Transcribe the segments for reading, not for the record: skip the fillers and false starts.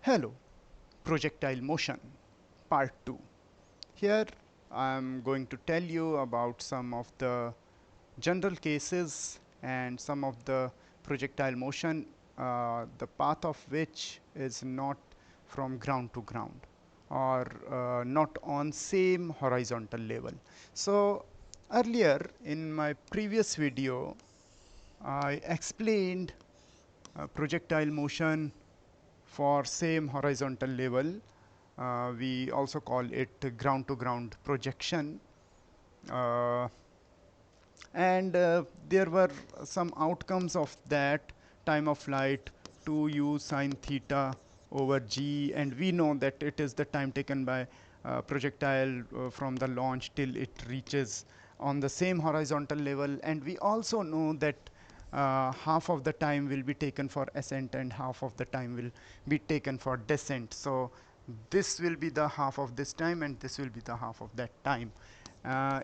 Hello, projectile motion, part 2. Here I am going to tell you about some of the general cases and some of the projectile motion, the path of which is not from ground to ground or not on same horizontal level. So earlier in my previous video, I explained projectile motion for same horizontal level. We also call it ground to ground projection. Uh, and there were some outcomes of that: time of flight 2u sine theta over g, and we know that it is the time taken by projectile from the launch till it reaches on the same horizontal level. And we also know that half of the time will be taken for ascent and half of the time will be taken for descent. So this will be the half of this time and this will be the half of that time.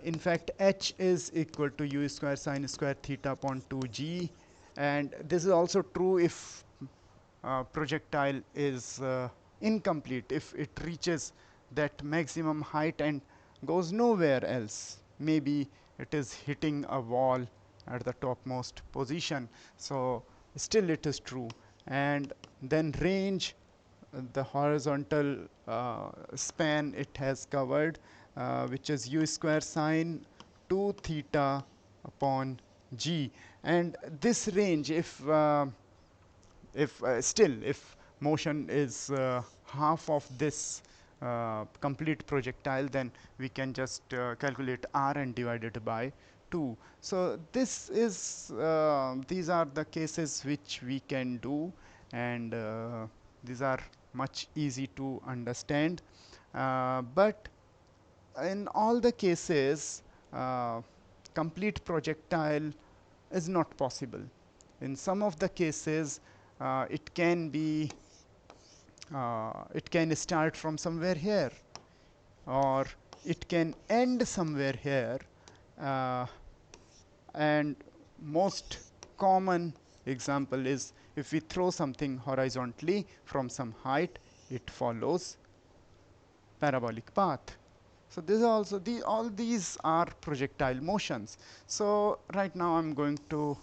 In fact, h is equal to u square sine square theta upon 2g, and this is also true if projectile is incomplete, if it reaches that maximum height and goes nowhere else. Maybe it is hitting a wall at the topmost position, so still it is true. And then range, the horizontal span it has covered, which is u square sine 2 theta upon g. And this range, if still if motion is half of this complete projectile, then we can just calculate r and divide it by 2. So this is these are the cases which we can do, and these are much easy to understand. But in all the cases, complete projectile is not possible. In some of the cases, it can be it can start from somewhere here, or it can end somewhere here. uh, and most common example is if we throw something horizontally from some height, it follows parabolic path. So this is also all these are projectile motions. So right now I'm going to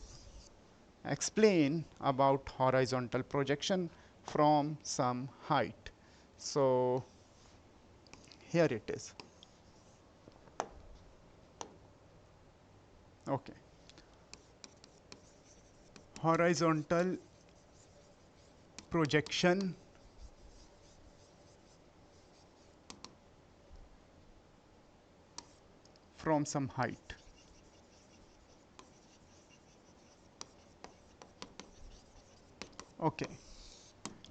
explain about horizontal projection from some height. So here it is. Okay. Horizontal projection from some height. Okay.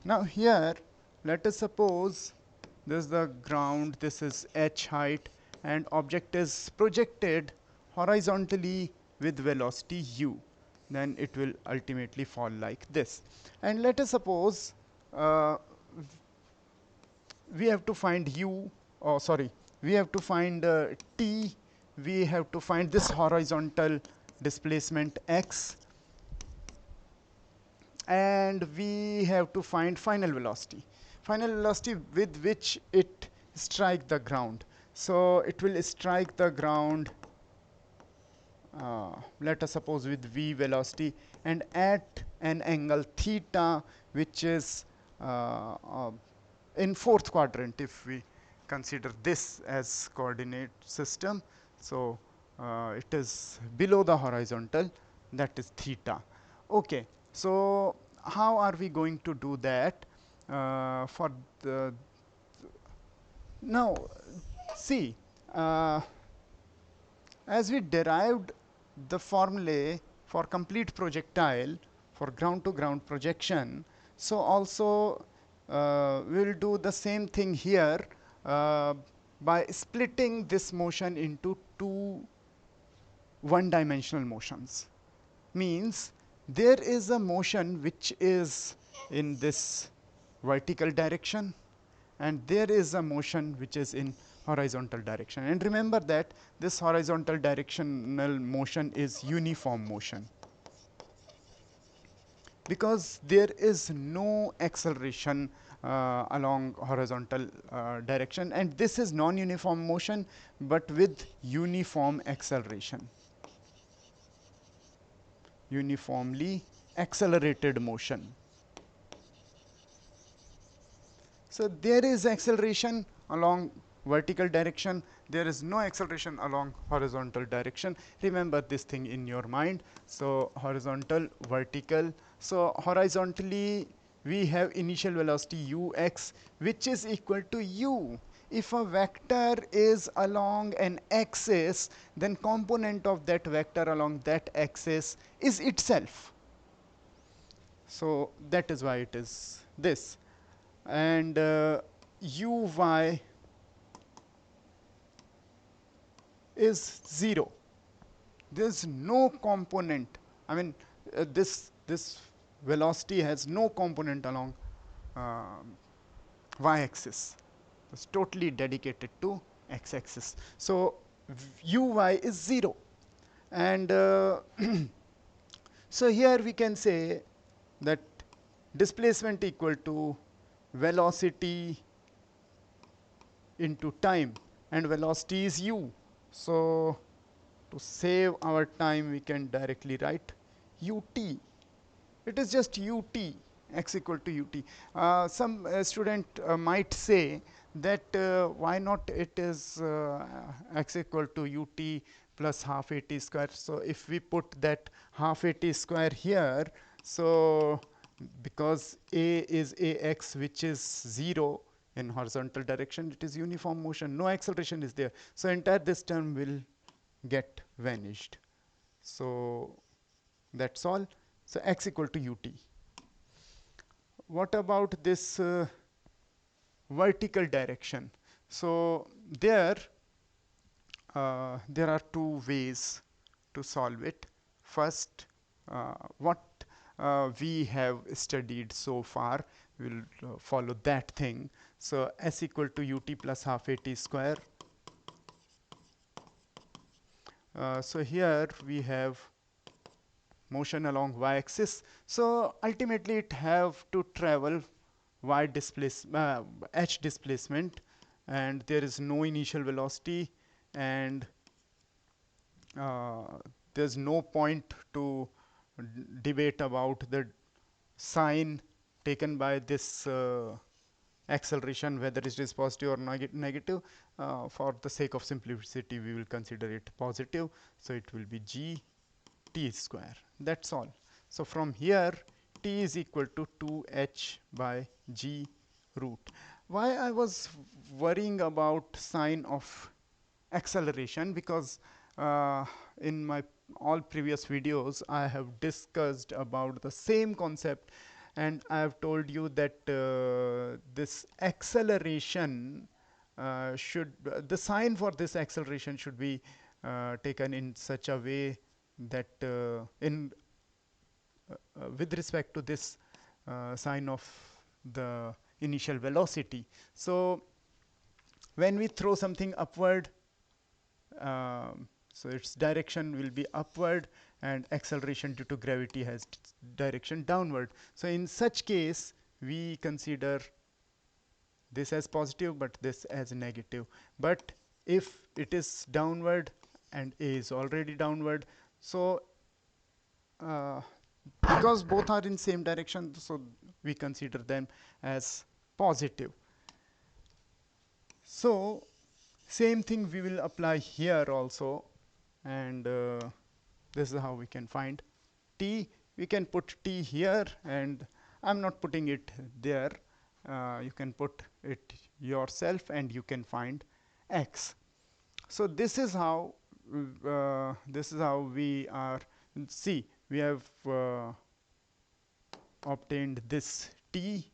Now here, let us suppose this is the ground, this is h height, and object is projected horizontally with velocity u. Then it will ultimately fall like this. And let us suppose uh, we have to find u, oh sorry, we have to find t, we have to find this horizontal displacement x, and we have to find final velocity with which it strike the ground. So it will strike the ground, let us suppose with v velocity, and at an angle theta, which is in fourth quadrant if we consider this as coordinate system. So it is below the horizontal, that is theta. Okay, so how are we going to do that? For the now, see, uh, as we derived the formulae for complete projectile for ground to ground projection, so also we will do the same thing here by splitting this motion into two one-dimensional motions. Means there is a motion which is in this vertical direction, and there is a motion which is in horizontal direction. And remember that this horizontal directional motion is uniform motion, because there is no acceleration along horizontal direction, and this is non-uniform motion but with uniform acceleration, uniformly accelerated motion. So there is acceleration along vertical direction, there is no acceleration along horizontal direction. Remember this thing in your mind. So horizontal, vertical. So horizontally we have initial velocity ux, which is equal to u. If a vector is along an axis, then component of that vector along that axis is itself. So that is why it is this. And uy is 0. There's no component. I mean, this velocity has no component along y-axis. It's totally dedicated to x-axis. So uy is 0. And so here we can say that displacement equal to velocity into time, and velocity is u. So to save our time, we can directly write ut. It is just ut, x equal to ut. Some student might say that why not it is x equal to ut plus half at square. So if we put that half at square here, so because a is ax, which is 0 in horizontal direction, it is uniform motion, no acceleration is there, so entire this term will get vanished. So that's all. So x equal to ut. What about this vertical direction? So there are two ways to solve it. First, what we have studied so far, we'll follow that thing. So s equal to ut plus half at square. So here we have motion along y-axis. So ultimately it have to travel h displacement, and there is no initial velocity, and uh, there's no point to debate about the sign taken by this acceleration, whether it is positive or negative. For the sake of simplicity, we will consider it positive. So it will be g t square. That's all. So from here, t is equal to 2h by g root. Why I was worrying about sign of acceleration? Because in my all previous videos I have discussed about the same concept, and I have told you that this acceleration should the sign for this acceleration should be taken in such a way that in with respect to this sign of the initial velocity. So when we throw something upward, so its direction will be upward, and acceleration due to gravity has direction downward. So in such case, we consider this as positive but this as negative. But if it is downward and a is already downward, so uh, because both are in same direction, so we consider them as positive. So same thing we will apply here also, and this is how we can find t. We can put t here, and I'm not putting it there. You can put it yourself and you can find x. So this is how we are. See, we have obtained this t,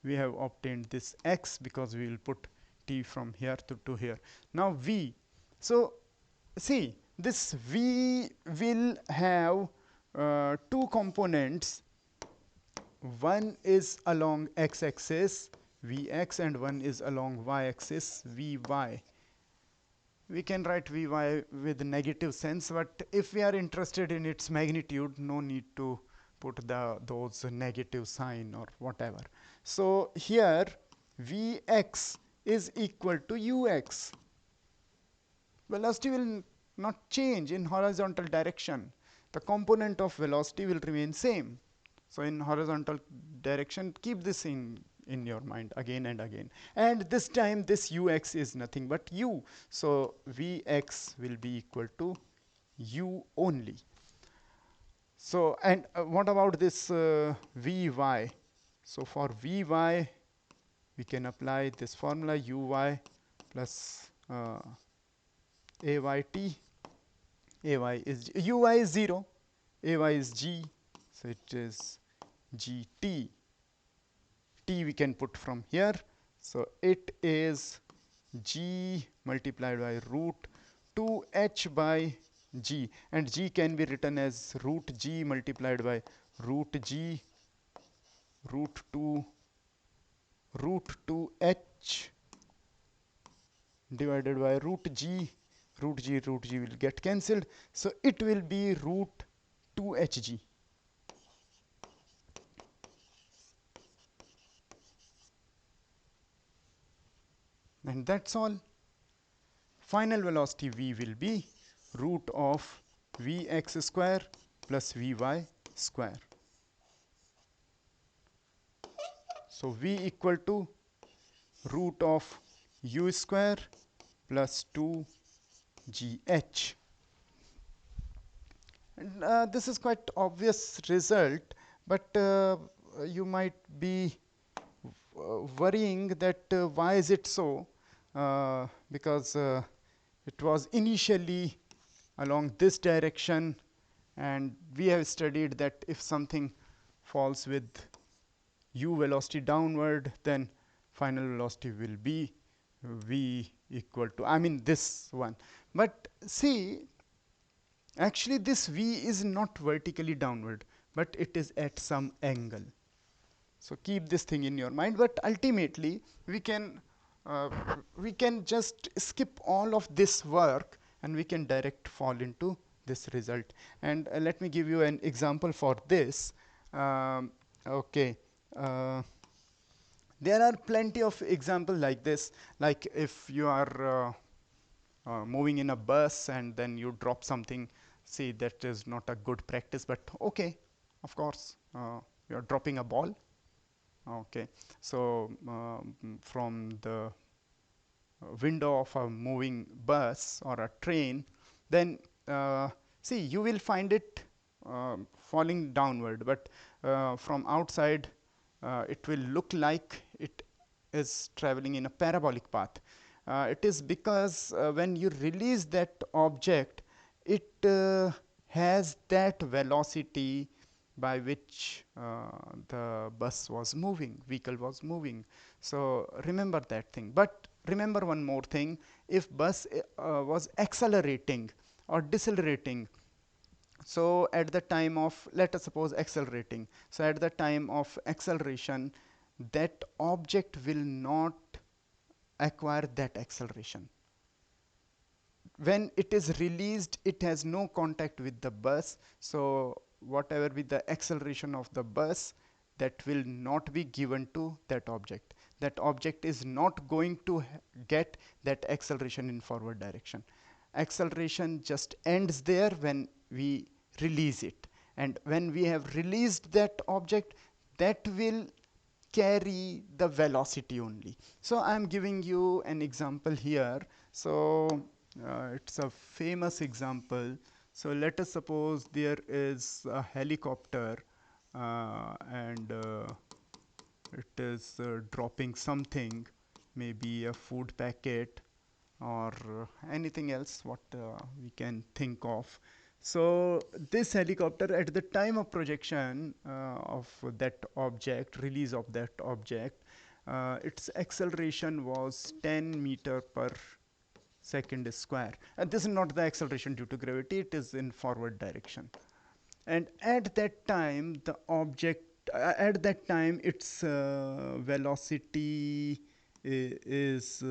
we have obtained this x, because we will put t from here to here. Now v. So see, this v will have two components. One is along x-axis vx, and one is along y-axis vy. We can write vy with negative sense, but if we are interested in its magnitude, no need to put those negative sign or whatever. So here Vx is equal to ux. Velocity will not change in horizontal direction. The component of velocity will remain same. So in horizontal direction, keep this in your mind again and again. And this time this ux is nothing but u. So Vx will be equal to u only. So, and what about this Vy? So for Vy, we can apply this formula uy plus ayt. Uy is 0, ay is g, so it is gt. T we can put from here, so it is g multiplied by root 2h by g, and g can be written as root g multiplied by root g root 2 h divided by root g. Root g will get cancelled, so it will be root 2hg. And that's all. Final velocity v will be root of vx square plus vy square. So v equal to root of u square plus 2gh. And this is quite obvious result, but you might be worrying that why is it so, because it was initially along this direction, and we have studied that if something falls with u velocity downward, then final velocity will be v equal to, I mean this one. But see, actually this v is not vertically downward, but it is at some angle. So keep this thing in your mind, but ultimately we can just skip all of this work and we can direct fall into this result. And let me give you an example for this. Okay, there are plenty of examples like this, like if you are moving in a bus and then you drop something. See, that is not a good practice, but okay, of course, you are dropping a ball. Okay, so from the window of a moving bus or a train, then see, you will find it falling downward, but from outside it will look like it is traveling in a parabolic path. It is because when you release that object, it has that velocity by which the bus was moving, vehicle was moving. So remember that thing. But remember one more thing: if bus was accelerating or decelerating, so at the time of, let us suppose, accelerating, so at the time of acceleration, that object will not acquire that acceleration. When it is released, it has no contact with the bus, so whatever be the acceleration of the bus, that will not be given to that object. That object is not going to get that acceleration in forward direction. Acceleration just ends there when we release it, and when we have released that object, that will carry the velocity only. So I am giving you an example here. So it's a famous example. So let us suppose there is a helicopter and it is dropping something, maybe a food packet or anything else what we can think of. So this helicopter, at the time of projection of that object, release of that object, its acceleration was 10 meter per second square. And this is not the acceleration due to gravity, it is in forward direction. And at that time, the object, at that time, its velocity is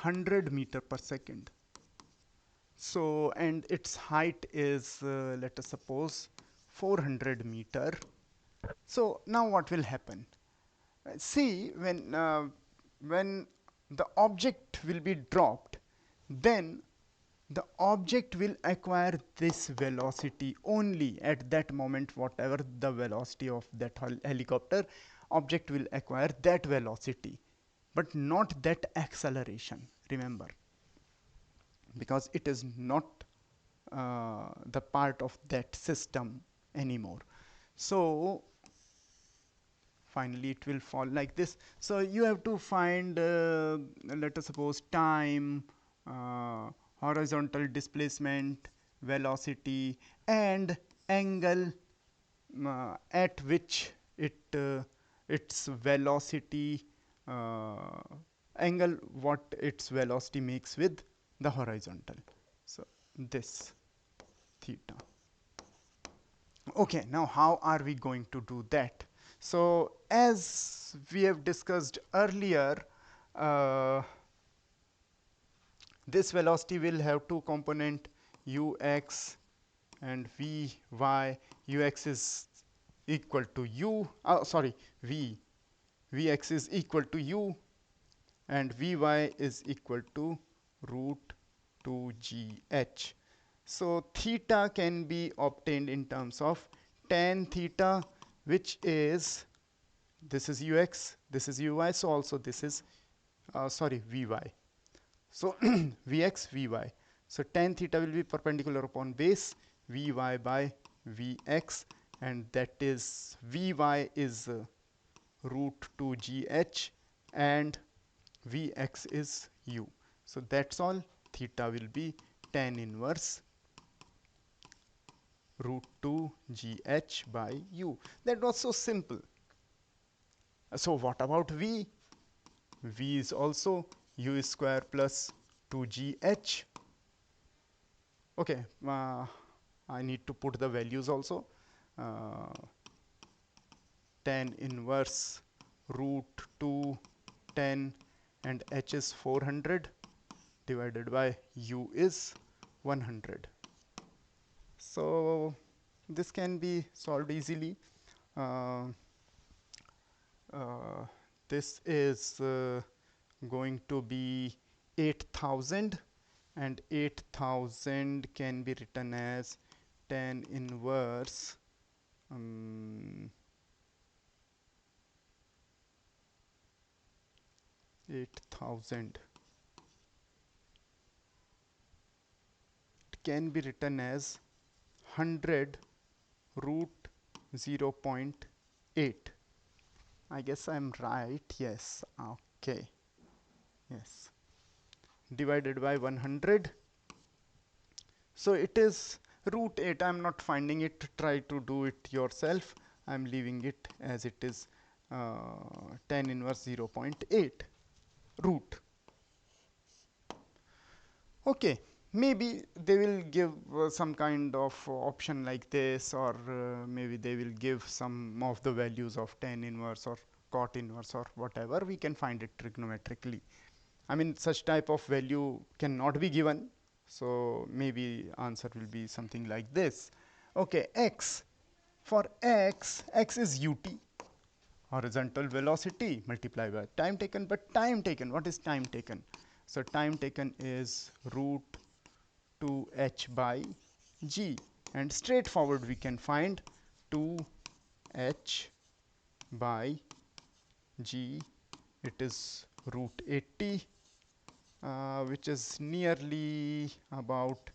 100 meter per second. So and its height is let us suppose 400 meter. So now what will happen? See, when the object will be dropped, then the object will acquire this velocity only at that moment. Whatever the velocity of that helicopter, object will acquire that velocity, but not that acceleration. Remember, because it is not the part of that system anymore. So finally it will fall like this. So you have to find let us suppose time, uh, horizontal displacement, velocity, and angle at which its velocity uh, angle what its velocity makes with the horizontal. So this theta. Okay, now how are we going to do that? So as we have discussed earlier, uh, this velocity will have two component, ux and vy. Ux is equal to u, sorry, vx is equal to u, and vy is equal to root 2gh. So theta can be obtained in terms of tan theta, which is, this is ux, this is uy, so also this is sorry, vy. So vx, vy. So tan theta will be perpendicular upon base vy by vx, and that is vy is root 2gh and vx is u. So that's all. Theta will be tan inverse root 2 gh by u. That was so simple. So what about v? V is also u square plus 2gh. Okay, I need to put the values also. Uh, tan inverse root 2 10 and h is 400 divided by u is 100. So this can be solved easily. Uh, uh, this is going to be 8000, and 8000 can be written as tan inverse 8000 can be written as 100 root 0.8. I guess I'm right. Yes. Okay. Yes. Divided by 100. So it is root 8. I'm not finding it. Try to do it yourself. I'm leaving it as it is tan inverse 0.8 root. Okay, maybe they will give some kind of option like this, or maybe they will give some of the values of tan inverse or cot inverse or whatever. We can find it trigonometrically. I mean, such type of value cannot be given, so maybe answer will be something like this. Okay, x. For x is ut, horizontal velocity multiplied by time taken. But time taken, what is time taken? So time taken is root 2h by g, and straightforward we can find 2h by g, it is root 80, which is nearly about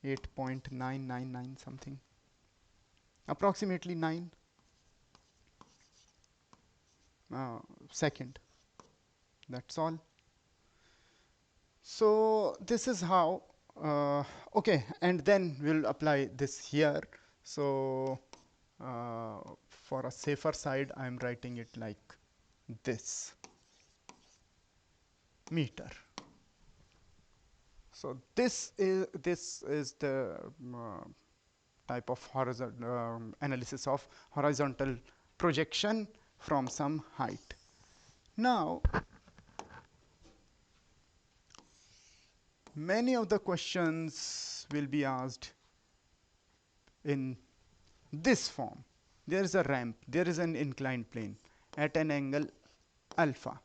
8.999 something, approximately 9 second. That's all. So this is how okay, and then we'll apply this here. So for a safer side, I'm writing it like this, meter. So this is the type of horizontal analysis of horizontal projection from some height. Now many of the questions will be asked in this form. There is a ramp, there is an inclined plane at an angle alpha,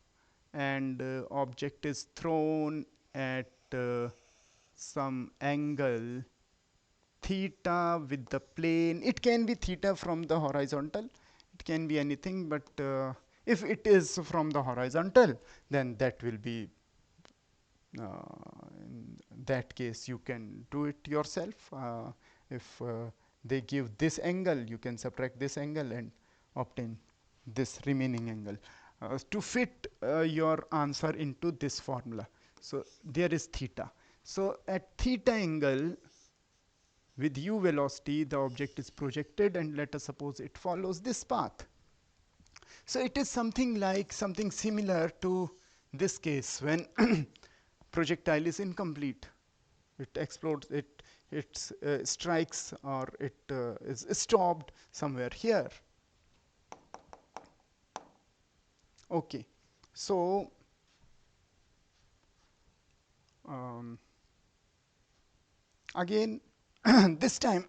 and object is thrown at some angle theta with the plane. It can be theta from the horizontal, it can be anything, but if it is from the horizontal, then that will be in that case you can do it yourself. If they give this angle, you can subtract this angle and obtain this remaining angle to fit your answer into this formula. So there is theta. So at theta angle, with u velocity, the object is projected, and let us suppose it follows this path. So it is something like something similar to this case when projectile is incomplete. It explodes, it strikes, or it is stopped somewhere here. Okay, so again this time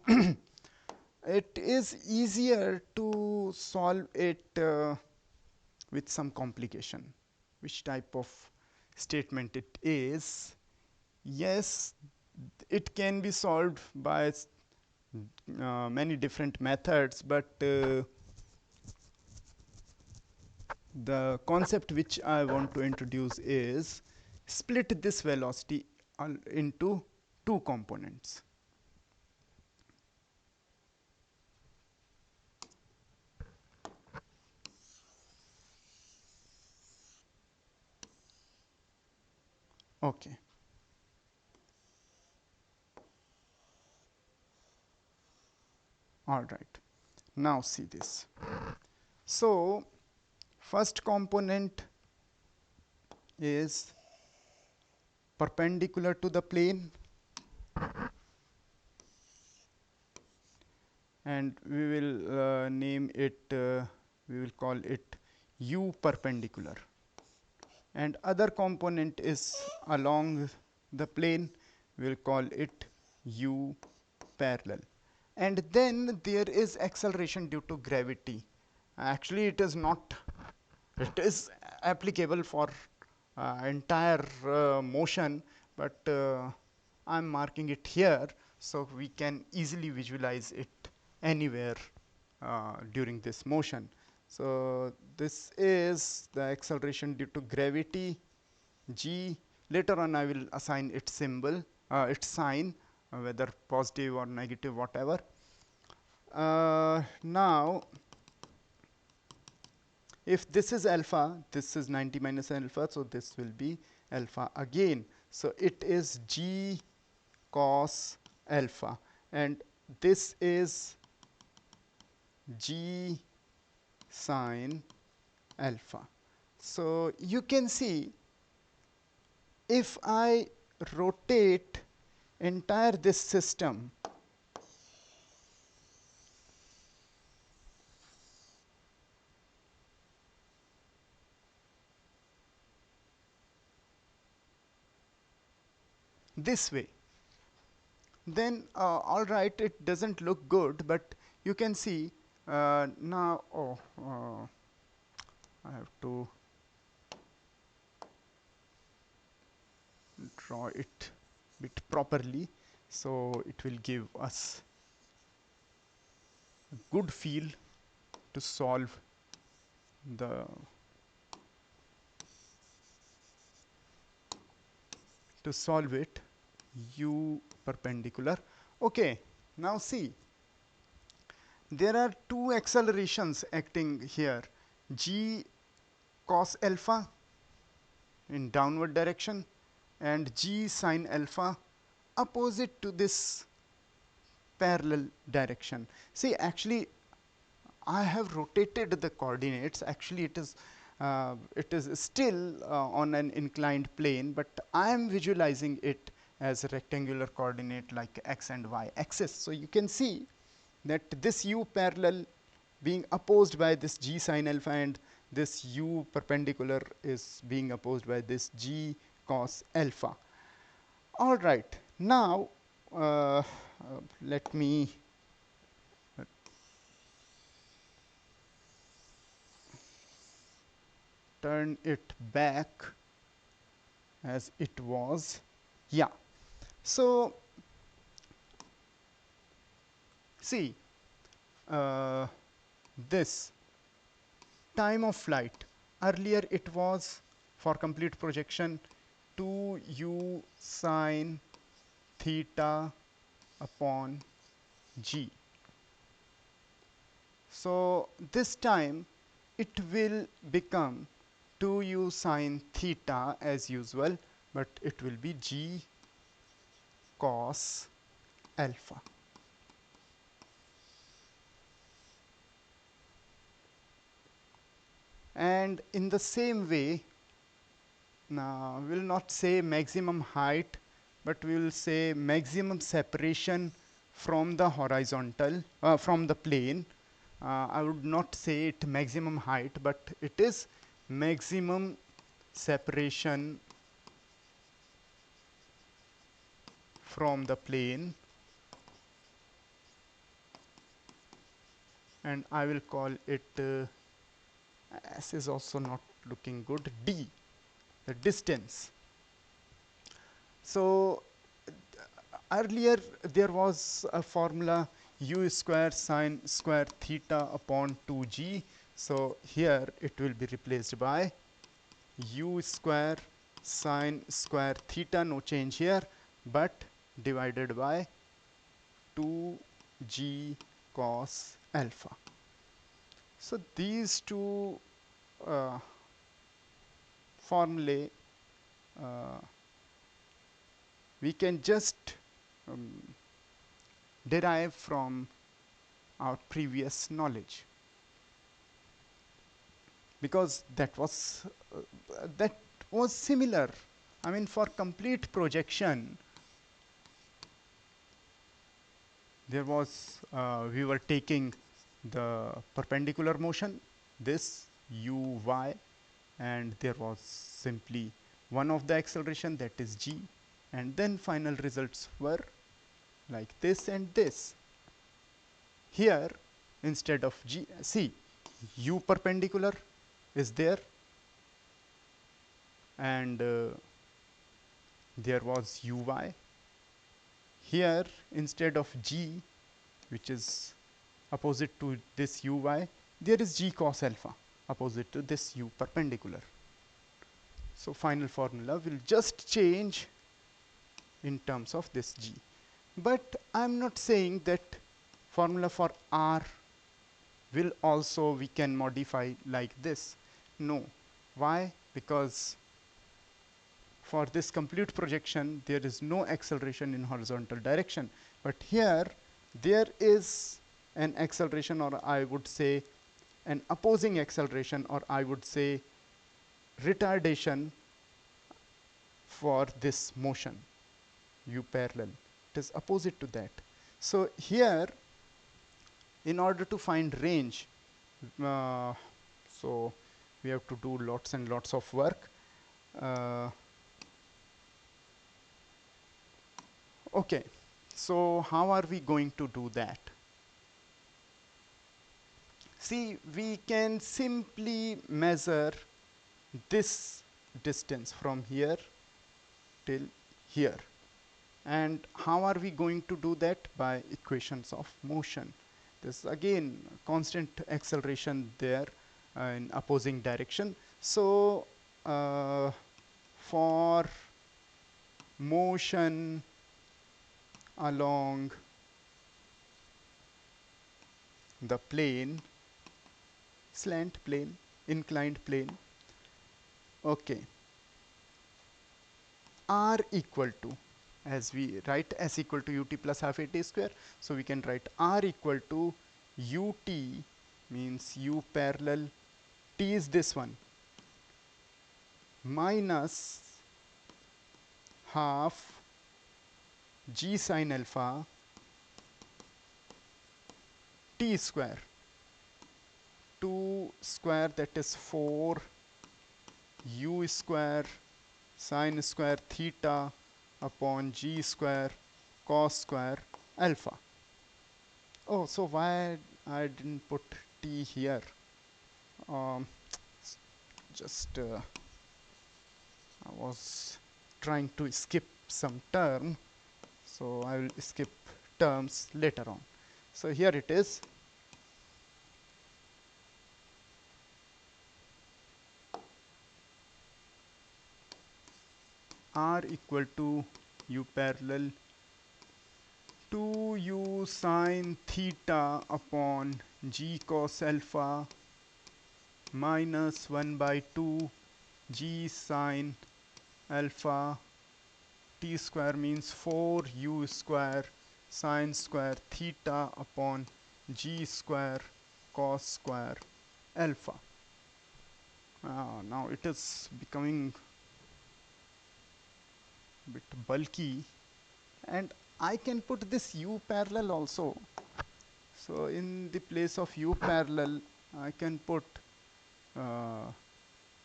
it is easier to solve it with some complication. Which type of statement it is? Yes, it can be solved by many different methods, but the concept which I want to introduce is split this velocity into two components. Okay. All right. Now see this. So first component is perpendicular to the plane, and we will name it, we will call it u perpendicular, and other component is along the plane, we will call it u parallel. And then there is acceleration due to gravity. Actually it is not, it is applicable for entire motion, but I'm marking it here so we can easily visualize it anywhere during this motion. So this is the acceleration due to gravity, g. Later on I will assign its symbol, its sign, whether positive or negative, whatever. Now if this is alpha, this is 90 minus alpha, so this will be alpha again. So it is g cos alpha, and this is g sin alpha. So you can see, if I rotate entire this system, this way, then all right, it doesn't look good, but you can see now, I have to draw it bit properly, so it will give us a good feel to solve the it. U perpendicular. Okay, now see, there are two accelerations acting here, g cos alpha in downward direction and g sin alpha opposite to this parallel direction. See, actually I have rotated the coordinates. Actually it is still on an inclined plane, but I am visualizing it as a rectangular coordinate like x and y axis. So you can see that this u parallel being opposed by this g sin alpha, and this u perpendicular is being opposed by this g cos alpha. All right, now uh, let me turn it back as it was. Yeah. So see, uh, this time of flight, earlier it was for complete projection 2u sine theta upon g. So this time it will become 2u sine theta as usual, but it will be g cos alpha. And in the same way, now we will not say maximum height, but we will say maximum separation from the horizontal, from the plane. I would not say it maximum height, but it is maximum separation from the plane, and I will call it S is also not looking good, D, the distance. So earlier there was a formula u square sine square theta upon 2g. So here it will be replaced by u square sine square theta, no change here, but divided by 2g cos alpha. So these two uh, formulae uh, we can just um, derive from our previous knowledge, because that was similar. I mean, for complete projection, there was we were taking the perpendicular motion, this u y, and there was simply one of the acceleration, that is g, and then final results were like this and this. Here, instead of g, see, u perpendicular is there, and there was uy. Here, instead of g, which is opposite to this uy, there is g cos alpha opposite to this u perpendicular. So final formula will just change in terms of this g. But I'm not saying that formula for r will also we can modify like this. No. Why? Because for this complete projection there is no acceleration in horizontal direction, but here there is an acceleration, or I would say an opposing acceleration, or I would say retardation for this motion u parallel. It is opposite to that. So here, in order to find range, uh, so we have to do lots and lots of work. Okay, so how are we going to do that? See, we can simply measure this distance from here till here. And how are we going to do that? By equations of motion. This again constant acceleration there in opposing direction. So for motion along the plane, slant plane, inclined plane, okay, r equal to, as we write s equal to ut plus half a t square, so we can write r equal to ut means u parallel, t is this one, minus half g sine alpha t square, 2 square, that is 4 u square sine square theta upon g square cos square alpha. Oh, so why I didn't put t here? Um, just I was trying to skip some term, so I will skip terms later on. So here it is. R equal to u parallel 2u sine theta upon g cos alpha minus 1 by 2 g sine alpha t square means 4u square sine square theta upon g square cos square alpha. Now it is becoming a bit bulky, and I can put this u parallel also. So in the place of u parallel I can put uh,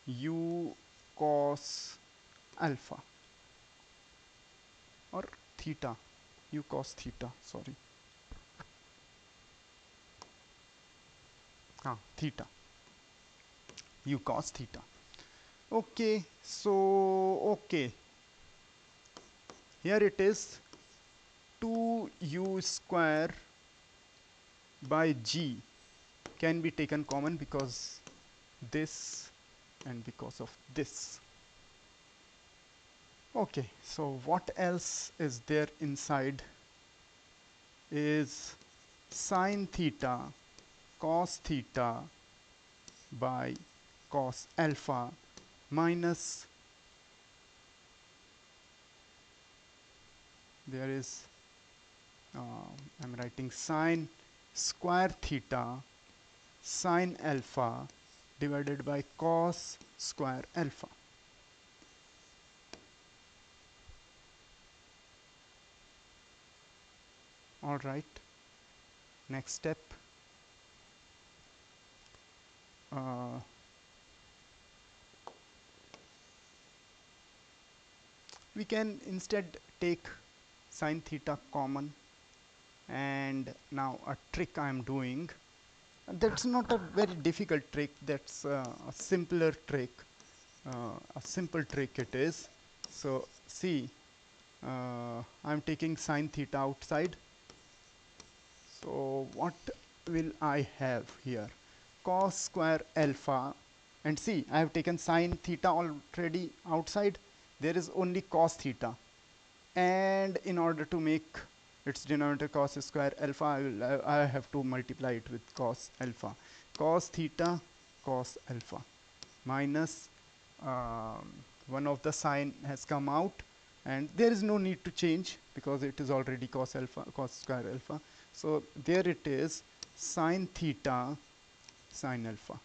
u cos alpha or theta, u cos theta, sorry, theta, u cos theta. Okay, so okay, here it is 2u square by g can be taken common because this and because of this. Okay, so what else is there inside is sine theta cos theta by cos alpha minus, there is I'm writing sine square theta sine alpha divided by cos square alpha. All right, next step, uh, we can instead take sine theta common, and now a trick I am doing, that's not a very difficult trick, that's a simpler trick, a simple trick it is. So see, I'm taking sine theta outside, so what will I have here? Cos square alpha, and see I have taken sine theta already outside, there is only cos theta, and in order to make its denominator cos square alpha, I have to multiply it with cos alpha. Cos theta cos alpha minus one of the sign has come out, and there is no need to change because it is already cos alpha cos square alpha. So there it is, sine theta sine alpha.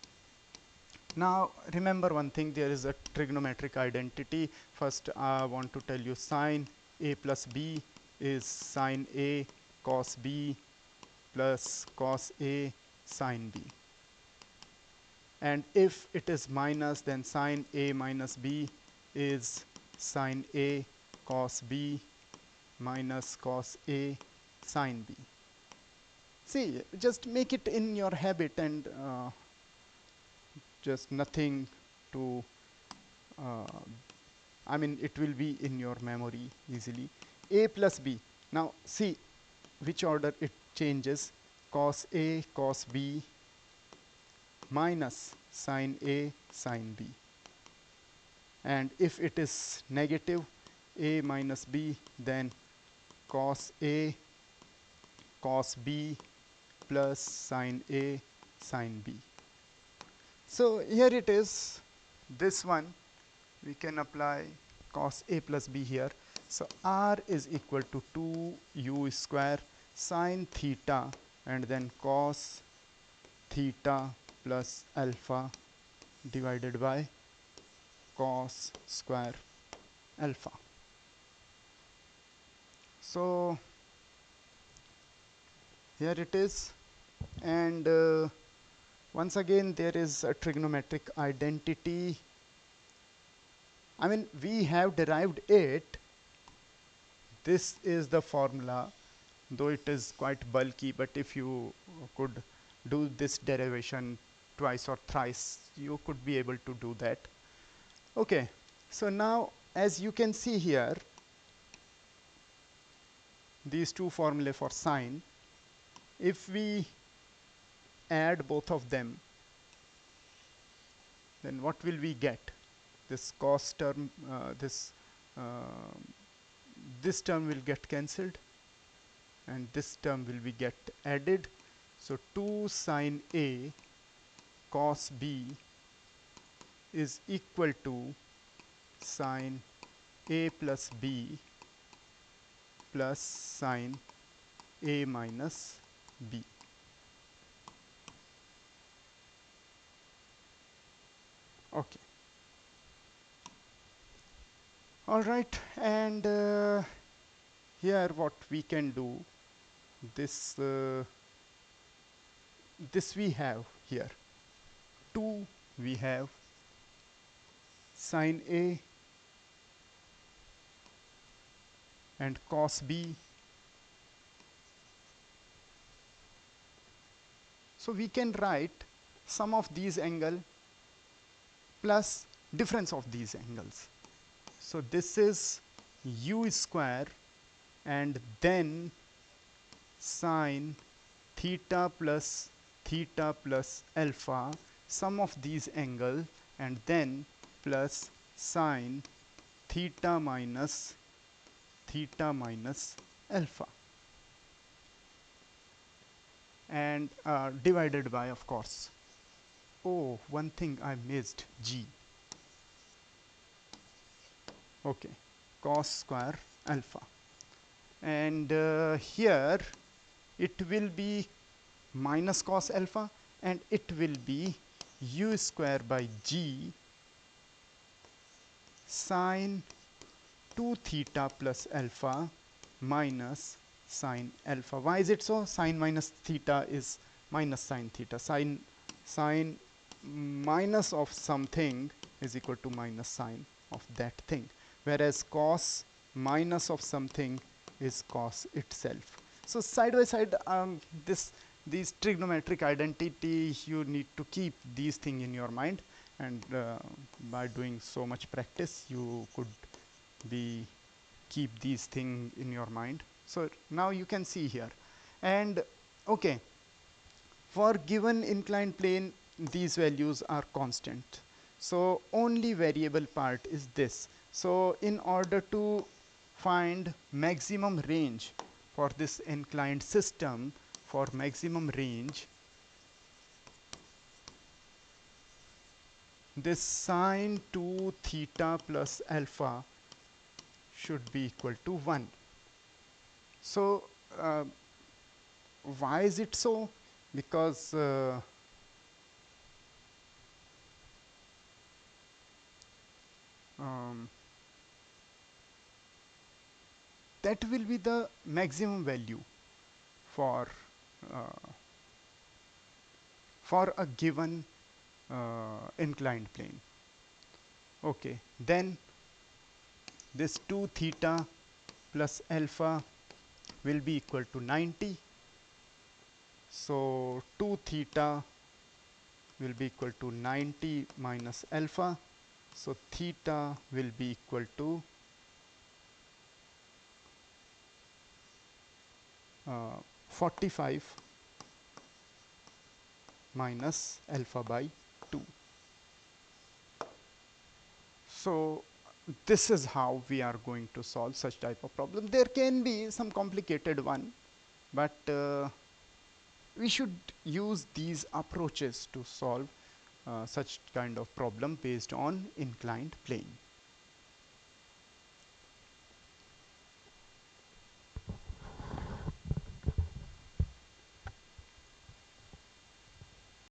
Now remember one thing, there is a trigonometric identity. First I want to tell you sine a plus b is sine a cos b plus cos a sine b, and if it is minus, then sine a minus b is sine a cos b minus cos a sine b. See, just make it in your habit, and just nothing to I mean it will be in your memory easily. A plus b, now see which order it changes, cos a cos b minus sine a sine b, and if it is negative a minus b, then cos a cos b plus sine a sine b. So here it is, this one we can apply cos a plus b here. So r is equal to 2u square sine theta and then cos theta plus alpha divided by cos square alpha. So here it is, and once again there is a trigonometric identity. I mean we have derived it, this is the formula, though it is quite bulky, but if you could do this derivation twice or thrice, you could be able to do that. Okay, so now as you can see here, these two formulae for sine, if we add both of them, then what will we get? This cos term, uh, this term will get cancelled, and this term will be get added. So 2 sine A cos B is equal to sine A plus B plus sine A minus B. Okay. All right, and here what we can do, this this we have here 2, we have sine A and cos B. So we can write sum of these angle plus difference of these angles. So this is u square and then sine theta plus alpha, sum of these angle, and then plus sine theta minus alpha, and divided by, of course, oh, one thing I missed, g. Okay, cos square alpha, and here it will be minus cos alpha, and it will be u square by g sine 2 theta plus alpha minus sine alpha. Why is it so? Sine minus theta is minus sine theta. Sine minus of something is equal to minus sine of that thing, whereas cos minus of something is cos itself. So side by side, these trigonometric identity, you need to keep these things in your mind, and by doing so much practice, you could be keep these things in your mind. So now you can see here, and okay, for given inclined plane, these values are constant. So only variable part is this. So in order to find maximum range for this inclined system, for maximum range, this sine 2 theta plus alpha should be equal to 1. So why is it so? Because um, that will be the maximum value for uh, a given inclined plane. Okay, then this 2 theta plus alpha will be equal to 90. So 2 theta will be equal to 90 minus alpha. So theta will be equal to 45 minus alpha by 2. So this is how we are going to solve such type of problem. There can be some complicated one, but we should use these approaches to solve such kind of problem based on inclined plane.